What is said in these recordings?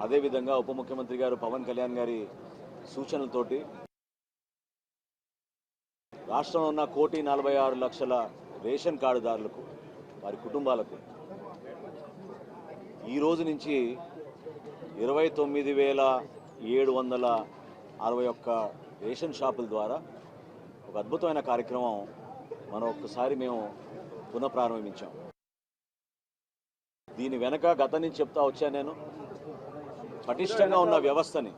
అదేవిధంగా ఉప ముఖ్యమంత్రి గారు పవన్ కళ్యాణ్ గారి సూచనలతోటి రాష్ట్రంలో ఉన్న 1,46,00,000 రేషన్ కార్డుదారులకు వారి కుటుంబాలకు ఈ రోజు నుంచి 29,761 రేషన్ షాపుల ద్వారా ఒక అద్భుతమైన కార్యక్రమం మనం ఒక్కసారి మేము పునఃప్రారంభించాం. దీని వెనక గతం నుంచి చెప్తా వచ్చాను నేను. పటిష్టంగా ఉన్న వ్యవస్థని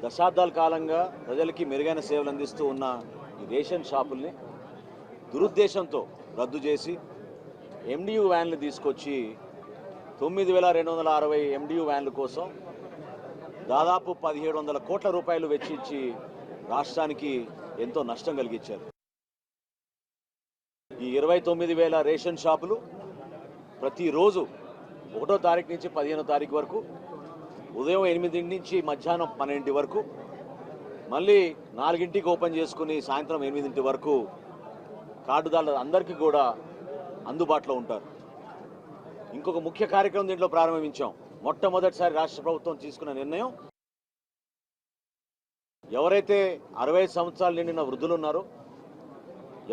దశాబ్దాల కాలంగా ప్రజలకి మెరుగైన సేవలు అందిస్తూ ఉన్న ఈ రేషన్ షాపుల్ని దురుద్దేశంతో రద్దు చేసి ఎండియు వ్యాన్లు తీసుకొచ్చి 9,260 ఎండియు వ్యాన్ల కోసం దాదాపు 1,700 కోట్ల రూపాయలు వెచ్చించి రాష్ట్రానికి ఎంతో నష్టం కలిగించారు. ఈ 29,000 రేషన్ షాపులు ప్రతిరోజు 1వ తారీఖు నుంచి 15వ తారీఖు వరకు ఉదయం 8 నుంచి మధ్యాహ్నం 12 వరకు మళ్ళీ 4ంటికి ఓపెన్ చేసుకుని సాయంత్రం 8 వరకు కార్డుదారులు అందరికీ కూడా అందుబాటులో ఉంటారు. ఇంకొక ముఖ్య కార్యక్రమం దీంట్లో ప్రారంభించాం. మొట్టమొదటిసారి రాష్ట్ర ప్రభుత్వం తీసుకున్న నిర్ణయం, ఎవరైతే 65 సంవత్సరాలు నిండిన వృద్ధులు ఉన్నారో,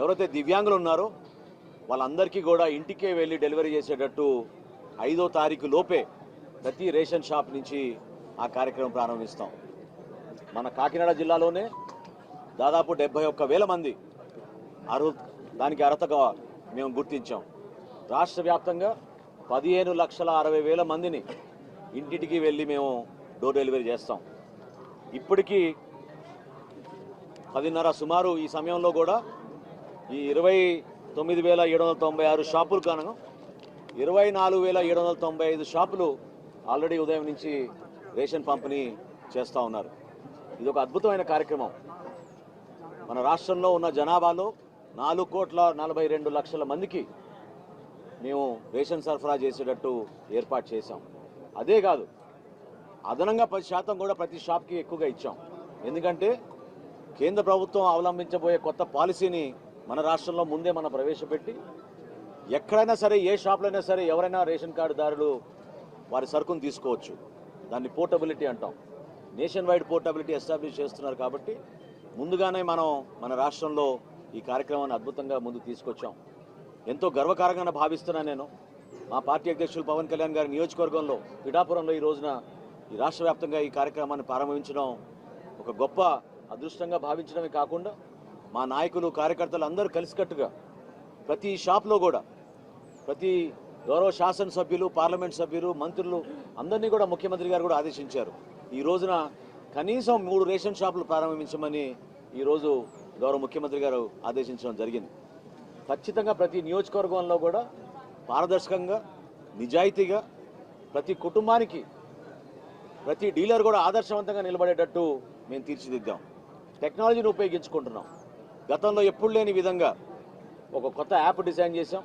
ఎవరైతే దివ్యాంగులు ఉన్నారో వాళ్ళందరికీ కూడా ఇంటికే వెళ్ళి డెలివరీ చేసేటట్టు 5వ తారీఖు లోపే ప్రతి రేషన్ షాప్ నుంచి ఆ కార్యక్రమం ప్రారంభిస్తాం. మన కాకినాడ జిల్లాలోనే దాదాపు 71,000 మంది దానికి అర్హతగా మేము గుర్తించాం. రాష్ట్ర వ్యాప్తంగా 15,60,000 మందిని ఇంటింటికి వెళ్ళి మేము డోర్ డెలివరీ చేస్తాం. ఇప్పటికీ 10:30 సుమారు ఈ సమయంలో కూడా ఈ 29,796 షాపులు కాను 24,795 షాపులు ఆల్రెడీ ఉదయం నుంచి రేషన్ పంపిణీ చేస్తూ ఉన్నారు. ఇది ఒక అద్భుతమైన కార్యక్రమం. మన రాష్ట్రంలో ఉన్న జనాభాలో 4,42,00,000 మందికి మేము రేషన్ సరఫరా చేసేటట్టు ఏర్పాటు చేశాం. అదే కాదు, అదనంగా 10% కూడా ప్రతి షాప్కి ఎక్కువగా ఇచ్చాం. ఎందుకంటే కేంద్ర ప్రభుత్వం అవలంబించబోయే కొత్త పాలసీని మన రాష్ట్రంలో ముందే మనం ప్రవేశపెట్టి ఎక్కడైనా సరే, ఏ షాప్లో అయినా సరే ఎవరైనా రేషన్ కార్డుదారులు వారి సరుకును తీసుకోవచ్చు. దాన్ని పోర్టబిలిటీ అంటాం. నేషన్ వైడ్ పోర్టబిలిటీ ఎస్టాబ్లిష్ చేస్తున్నారు. కాబట్టి ముందుగానే మనం మన రాష్ట్రంలో ఈ కార్యక్రమాన్ని అద్భుతంగా ముందుకు తీసుకొచ్చాం. ఎంతో గర్వకారంగా భావిస్తున్నాను నేను. మా పార్టీ అధ్యక్షులు పవన్ కళ్యాణ్ గారి నియోజకవర్గంలో పిఠాపురంలో ఈ రోజున ఈ రాష్ట్ర వ్యాప్తంగా ఈ కార్యక్రమాన్ని ప్రారంభించడం ఒక గొప్ప అదృష్టంగా భావించడమే కాకుండా మా నాయకులు, కార్యకర్తలు అందరూ కలిసికట్టుగా ప్రతి షాప్లో కూడా ప్రతి గౌరవ శాసనసభ్యులు, పార్లమెంట్ సభ్యులు, మంత్రులు అందరినీ కూడా ముఖ్యమంత్రి గారు కూడా ఆదేశించారు. ఈ రోజున కనీసం 3 రేషన్ షాపులు ప్రారంభించమని ఈరోజు గౌరవ ముఖ్యమంత్రి గారు ఆదేశించడం జరిగింది. ఖచ్చితంగా ప్రతి నియోజకవర్గంలో కూడా పారదర్శకంగా, నిజాయితీగా ప్రతి కుటుంబానికి, ప్రతి డీలర్ కూడా ఆదర్శవంతంగా నిలబడేటట్టు మేము తీర్చిదిద్దాం. టెక్నాలజీని ఉపయోగించుకుంటున్నాం. గతంలో ఎప్పుడు లేని విధంగా ఒక కొత్త యాప్ డిజైన్ చేశాం.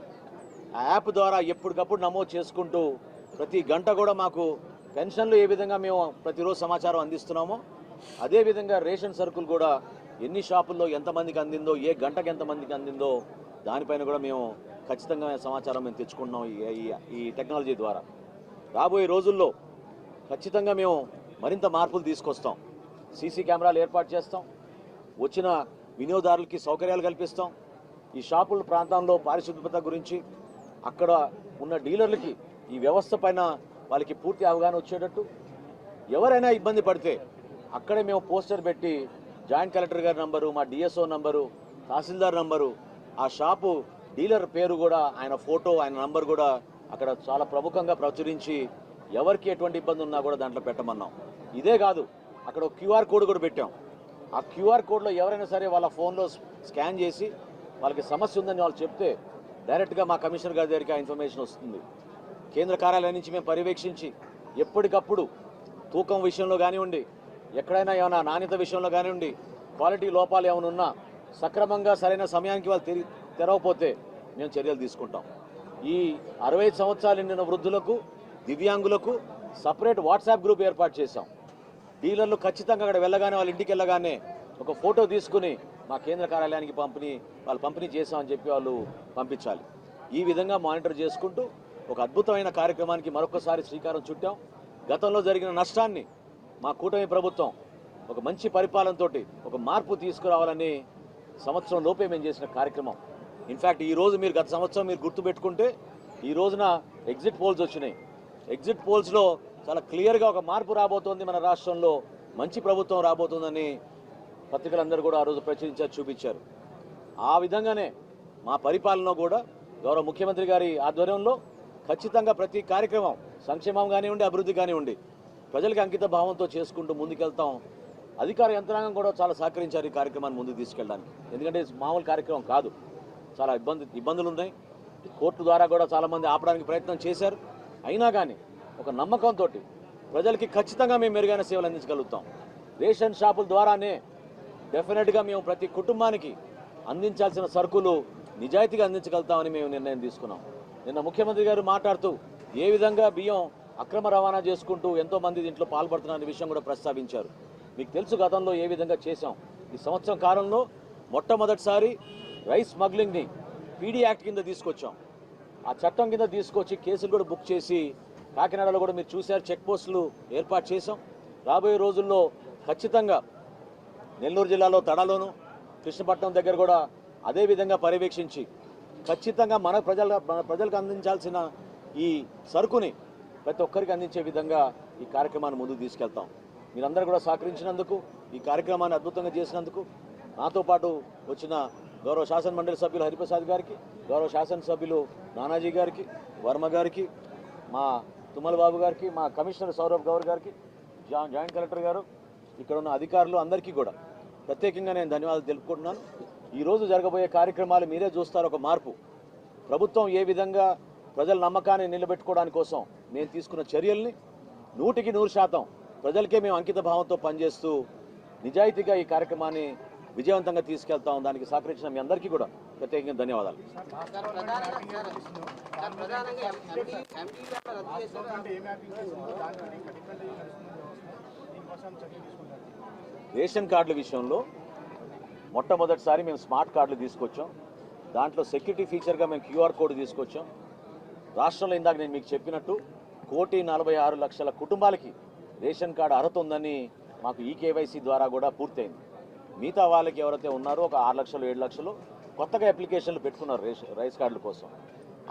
ఆ యాప్ ద్వారా ఎప్పటికప్పుడు నమోదు చేసుకుంటూ ప్రతి గంట కూడా మాకు పెన్షన్లు ఏ విధంగా మేము ప్రతిరోజు సమాచారం అందిస్తున్నామో అదేవిధంగా రేషన్ సరుకులు కూడా ఎన్ని షాపుల్లో ఎంతమందికి అందిందో, ఏ గంటకి ఎంతమందికి అందిందో దానిపైన కూడా మేము ఖచ్చితంగా సమాచారం మేము తెచ్చుకుంటున్నాం ఈ టెక్నాలజీ ద్వారా. రాబోయే రోజుల్లో ఖచ్చితంగా మేము మరింత మార్పులు తీసుకొస్తాం. సీసీ కెమెరాలు ఏర్పాటు చేస్తాం. వచ్చిన వినియోగదారులకి సౌకర్యాలు కల్పిస్తాం. ఈ షాపుల ప్రాంతంలో పారిశుభ్రత గురించి అక్కడ ఉన్న డీలర్లకి ఈ వ్యవస్థ పైన వాళ్ళకి పూర్తి అవగాహన వచ్చేటట్టు, ఎవరైనా ఇబ్బంది పడితే అక్కడే మేము పోస్టర్ పెట్టి జాయింట్ కలెక్టర్ గారి నంబరు, మా డిఎస్ఓ నంబరు, తహసీల్దార్ నంబరు, ఆ షాపు డీలర్ పేరు కూడా, ఆయన ఫోటో, ఆయన నంబర్ కూడా అక్కడ చాలా ప్రముఖంగా ప్రచురించి ఎవరికి ఎటువంటి ఇబ్బంది ఉన్నా కూడా దాంట్లో పెట్టమన్నాం. ఇదే కాదు, అక్కడ క్యూఆర్ కోడ్ కూడా పెట్టాం. ఆ క్యూఆర్ కోడ్లో ఎవరైనా సరే వాళ్ళ ఫోన్లో స్కాన్ చేసి వాళ్ళకి సమస్య ఉందని వాళ్ళు చెప్తే డైరెక్ట్గా మా కమిషనర్ గారి దగ్గరికి ఆ ఇన్ఫర్మేషన్ వస్తుంది. కేంద్ర కార్యాలయం నుంచి మేము పర్యవేక్షించి ఎప్పటికప్పుడు తూకం విషయంలో కానివ్వండి, ఎక్కడైనా ఏమైనా నాణ్యత విషయంలో కానివ్వండి, క్వాలిటీ లోపాలు ఏమైనా ఉన్నా సక్రమంగా సరైన సమయానికి వాళ్ళు తెరవకపోతే మేము చర్యలు తీసుకుంటాం. ఈ 65 సంవత్సరాలు నిండిన వృద్ధులకు, దివ్యాంగులకు సపరేట్ వాట్సాప్ గ్రూప్ ఏర్పాటు చేశాం. డీలర్లు ఖచ్చితంగా అక్కడ వెళ్ళగానే, వాళ్ళ ఇంటికి వెళ్ళగానే ఒక ఫోటో తీసుకుని మా కేంద్ర కార్యాలయానికి వాళ్ళు పంపిణీ చేశామని చెప్పి వాళ్ళు పంపించాలి. ఈ విధంగా మానిటర్ చేసుకుంటూ ఒక అద్భుతమైన కార్యక్రమానికి మరొకసారి శ్రీకారం చుట్టాం. గతంలో జరిగిన నష్టాన్ని మా కూటమి ప్రభుత్వం ఒక మంచి పరిపాలనతో ఒక మార్పు తీసుకురావాలని సంవత్సరం లోపే మేము చేసిన కార్యక్రమం. ఇన్ఫ్యాక్ట్ ఈరోజు మీరు గత సంవత్సరం మీరు గుర్తుపెట్టుకుంటే ఈ రోజున ఎగ్జిట్ పోల్స్ వచ్చినాయి. ఎగ్జిట్ పోల్స్లో చాలా క్లియర్గా ఒక మార్పు రాబోతోంది, మన రాష్ట్రంలో మంచి ప్రభుత్వం రాబోతుందని పత్రికలందరూ కూడా ఆ రోజు ప్రచురించారు, చూపించారు. ఆ విధంగానే మా పరిపాలనలో కూడా గౌరవ ముఖ్యమంత్రి గారి ఆధ్వర్యంలో ఖచ్చితంగా ప్రతి కార్యక్రమం సంక్షేమం కానివ్వండి, అభివృద్ధి కానివ్వండి, ప్రజలకు అంకిత భావంతో చేసుకుంటూ ముందుకెళ్తాం. అధికార యంత్రాంగం కూడా చాలా సహకరించారు ఈ కార్యక్రమాన్ని ముందుకు తీసుకెళ్ళడానికి. ఎందుకంటే మామూలు కార్యక్రమం కాదు, చాలా ఇబ్బందులు ఉన్నాయి. కోర్టు ద్వారా కూడా చాలామంది ఆపడానికి ప్రయత్నం చేశారు. అయినా కానీ ఒక నమ్మకంతో ప్రజలకి ఖచ్చితంగా మేము మెరుగైన సేవలు అందించగలుగుతాం. రేషన్ షాపుల ద్వారానే డెఫినెట్గా మేము ప్రతి కుటుంబానికి అందించాల్సిన సరుకులు నిజాయితీగా అందించగలుగుతామని మేము నిర్ణయం తీసుకున్నాం. నిన్న ముఖ్యమంత్రి గారు మాట్లాడుతూ ఏ విధంగా బియ్యం అక్రమ రవాణా చేసుకుంటూ ఎంతోమంది దీంట్లో పాల్పడుతున్న విషయం కూడా ప్రస్తావించారు. మీకు తెలుసు గతంలో ఏ విధంగా చేశాం. ఈ సంవత్సరం కాలంలో మొట్టమొదటిసారి రైస్ స్మగ్లింగ్ని పీడీ యాక్ట్ కింద తీసుకొచ్చాం. ఆ చట్టం కింద తీసుకొచ్చి కేసులు కూడా బుక్ చేసి కాకినాడలో కూడా మీరు చూశారు, చెక్ పోస్టులు ఏర్పాటు చేశాం. రాబోయే రోజుల్లో ఖచ్చితంగా నెల్లూరు జిల్లాలో తడలోను, కృష్ణపట్నం దగ్గర కూడా అదే విధంగా పర్యవేక్షించి ఖచ్చితంగా మన ప్రజలకు అందించాల్సిన ఈ సరుకుని ప్రతి ఒక్కరికి అందించే విధంగా ఈ కార్యక్రమాన్ని ముందుకు తీసుకెళ్తాం. మీరందరూ కూడా సహకరించినందుకు, ఈ కార్యక్రమాన్ని అద్భుతంగా చేసినందుకు, నాతో పాటు వచ్చిన గౌరవ శాసన మండలి సభ్యులు హరిప్రసాద్ గారికి, గౌరవ శాసనసభ్యులు నానాజీ గారికి, వర్మ గారికి, మా తుమ్మల బాబు గారికి, మా కమిషనర్ సౌరభ్ గౌర్ గారికి, జాయింట్ కలెక్టర్ గారు, ఇక్కడ ఉన్న అధికారులు అందరికీ కూడా ప్రత్యేకంగా నేను ధన్యవాదాలు తెలుపుకుంటున్నాను. ఈరోజు జరగబోయే కార్యక్రమాలు మీరే చూస్తారు. ఒక మార్పు, ప్రభుత్వం ఏ విధంగా ప్రజల నమ్మకాన్ని నిలబెట్టుకోవడానికి కోసం మేము తీసుకున్న చర్యల్ని 100% ప్రజలకే మేము అంకిత భావంతో పనిచేస్తూ నిజాయితీగా ఈ కార్యక్రమాన్ని విజయవంతంగా తీసుకెళ్తాం. దానికి సహకరించిన మీ అందరికీ కూడా ప్రత్యేకంగా ధన్యవాదాలు. రేషన్ కార్డుల విషయంలో మొట్టమొదటిసారి మేము స్మార్ట్ కార్డులు తీసుకొచ్చాం. దాంట్లో సెక్యూరిటీ ఫీచర్గా మేము క్యూఆర్ కోడ్ తీసుకొచ్చాం. రాష్ట్రంలో ఇందాక నేను మీకు చెప్పినట్టు 1,46,00,000 కుటుంబాలకి రేషన్ కార్డు అర్హత ఉందని మాకు ఈ కేవైసీ ద్వారా కూడా పూర్తయింది. మిగతా వాళ్ళకి ఎవరైతే ఉన్నారో ఒక 6 లక్షలు 7 లక్షలు కొత్తగా అప్లికేషన్లు పెట్టుకున్నారు రైస్ కార్డుల కోసం.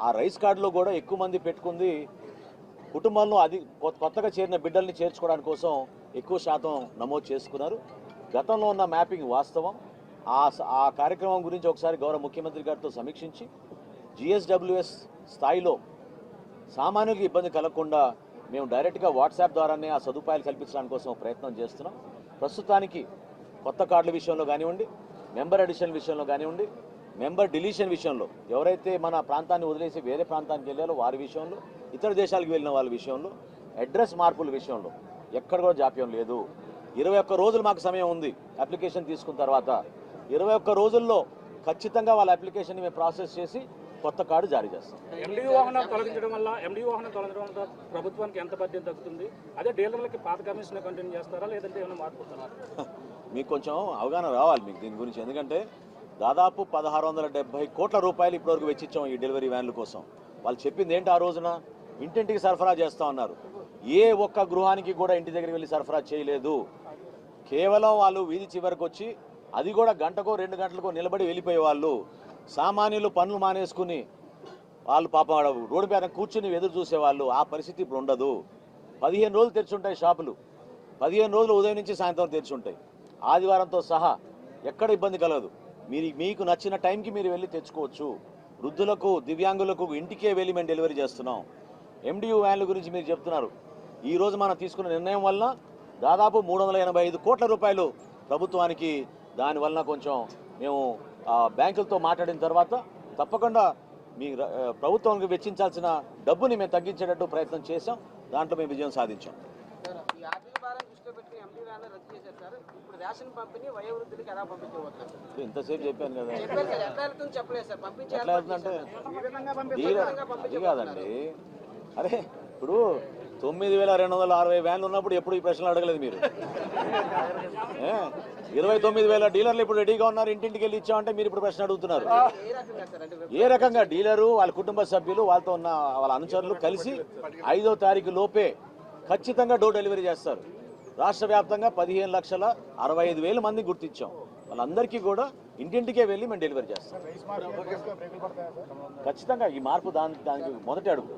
ఆ రైస్ కార్డులో కూడా ఎక్కువ మంది పెట్టుకుంది కుటుంబంలో కొత్తగా చేరిన బిడ్డల్ని చేర్చుకోవడానికి కోసం ఎక్కువ శాతం నమోదు చేసుకున్నారు. గతంలో ఉన్న మ్యాపింగ్ వాస్తవం. ఆ కార్యక్రమం గురించి ఒకసారి గౌరవ ముఖ్యమంత్రి గారితో సమీక్షించి జిఎస్డబ్ల్యూఎస్ స్థాయిలో సామాన్యులకు ఇబ్బంది కలగకుండా మేము డైరెక్ట్గా వాట్సాప్ ద్వారానే ఆ సదుపాయాలు కల్పించడానికి కోసం ప్రయత్నం చేస్తున్నాం. ప్రస్తుతానికి కొత్త కార్డుల విషయంలో కానివ్వండి, మెంబర్ అడిషన్ విషయంలో కానివ్వండి, మెంబర్ డిలీషన్ విషయంలో, ఎవరైతే మన ప్రాంతాన్ని వదిలేసి వేరే ప్రాంతానికి వెళ్ళారో వారి విషయంలో, ఇతర దేశాలకు వెళ్ళిన వాళ్ళ విషయంలో, అడ్రస్ మార్పుల విషయంలో ఎక్కడ కూడా జాప్యం లేదు. 21 రోజులు మాకు సమయం ఉంది. అప్లికేషన్ తీసుకున్న తర్వాత 21 రోజుల్లో ఖచ్చితంగా వాళ్ళ అప్లికేషన్ని మేము ప్రాసెస్ చేసి కొత్త కార్డు జారీ చేస్తాం. ఎండియూ వాహనం తొలగించడం వల్ల ప్రభుత్వానికి ఎంత బాధ్యత తగ్గుతుంది? అదే డీలర్లకి పాత కమిషన్ కంటిన్యూ చేస్తారా, లేదంటే ఏమైనా మార్పుతున్నారా? మీకు కొంచెం అవగాహన రావాలి మీకు దీని గురించి. ఎందుకంటే దాదాపు 1,670 కోట్ల రూపాయలు ఇప్పటివరకు వెచ్చించాం ఈ డెలివరీ వ్యాన్ల కోసం. వాళ్ళు చెప్పింది ఏంటి? ఆ రోజున ఇంటింటికి సరఫరా చేస్తా ఉన్నారు. ఏ ఒక్క గృహానికి కూడా ఇంటి దగ్గరికి వెళ్ళి సరఫరా చేయలేదు. కేవలం వాళ్ళు వీధి చివరికి వచ్చి, అది కూడా గంటకో 2 గంటలకో నిలబడి వెళ్ళిపోయేవాళ్ళు. సామాన్యులు పనులు మానేసుకుని వాళ్ళు పాపం రోడ్డు మీద కూర్చుని ఎదురు చూసేవాళ్ళు. ఆ పరిస్థితి ఇప్పుడు ఉండదు. 15 రోజులు తెరిచుంటాయి షాపులు. 15 రోజులు ఉదయం నుంచి సాయంత్రం తెరిచుంటాయి. ఆదివారంతో సహా ఎక్కడ ఇబ్బంది కలగదు. మీకు నచ్చిన టైంకి మీరు వెళ్ళి తెచ్చుకోవచ్చు. వృద్ధులకు, దివ్యాంగులకు ఇంటికే వెళ్ళి మేము డెలివరీ చేస్తున్నాం. ఎండియూ వ్యాన్ల గురించి మీరు చెప్తున్నారు. ఈరోజు మనం తీసుకున్న నిర్ణయం వల్ల దాదాపు 385 కోట్ల రూపాయలు ప్రభుత్వానికి, దానివల్ల కొంచెం మేము బ్యాంకులతో మాట్లాడిన తర్వాత తప్పకుండా మీ ప్రభుత్వానికి వెచ్చించాల్సిన డబ్బుని మేము తగ్గించేటట్టు ప్రయత్నం చేశాం. దాంట్లో మేము విజయం సాధించాం. ఇంతసేపు చెప్పాను కదా. ఎట్లా అవుతుందంటే అది కాదండి. అరే ఇప్పుడు 9,260 వ్యాన్లు ఉన్నప్పుడు ఎప్పుడు ఈ ప్రశ్నలు అడగలేదు మీరు. 29,000 డీలర్లు ఇప్పుడు రెడీగా ఉన్నారు, ఇంటింటికి వెళ్ళి ఇచ్చామంటే మీరు ఇప్పుడు ప్రశ్న అడుగుతున్నారు. ఏ రకంగా డీలరు, వాళ్ళ కుటుంబ సభ్యులు, వాళ్ళతో ఉన్న వాళ్ళ అనుచరులు కలిసి 5వ తారీఖు లోపే ఖచ్చితంగా డోర్ డెలివరీ చేస్తారు. రాష్ట్ర వ్యాప్తంగా 15,65,000 మంది గుర్తించాం. వాళ్ళందరికీ కూడా ఇంటింటికే వెళ్ళి మేము డెలివరీ చేస్తాం. ఖచ్చితంగా ఈ మార్పు దానికి మొదటి అడుగు.